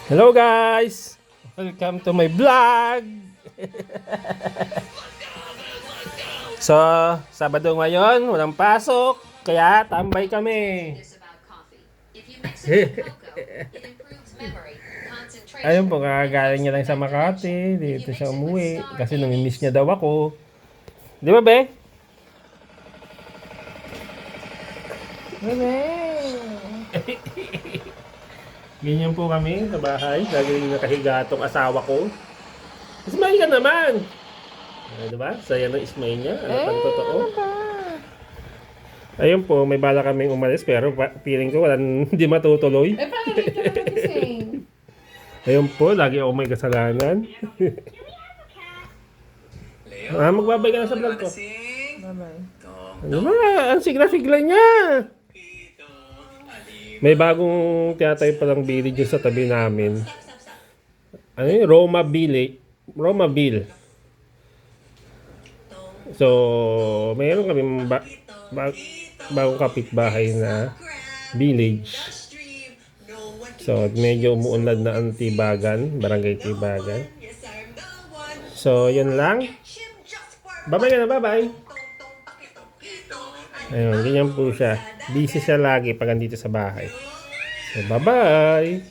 Hello guys! Welcome to my vlog! So, Sabado ngayon, walang pasok, kaya tambay kami. Ayun po, kakagaling niya lang sa Makati, dito siya umuwi, kasi namimiss niya daw ako. Di ba, be? Ganyan po kami sa bahay. Lagi nakahiga itong asawa ko. Ismail ka naman! Diba? Saya ng Ismail niya. Ano pang totoo? Ayun po, may bala kaming umalis pero feeling ko walang hindi matutuloy. Paano dito na magising? Ayun po, lagi ako may kasalanan. Magbabay ka na sa vlog ko. Bye-bye. Ano ba? Ang sigla-sigla niya! May bagong tiyatay palang village sa tabi namin. Ano yun? Romaville. So, mayroon kami bagong kapitbahay na village. So, medyo umuunlad na ang Tibagan, Barangay Tibagan. So, yun lang. Bye-bye ka na, bye-bye. Ayun, ganyan po siya. Busy siya lagi pag andito sa bahay. So, bye-bye!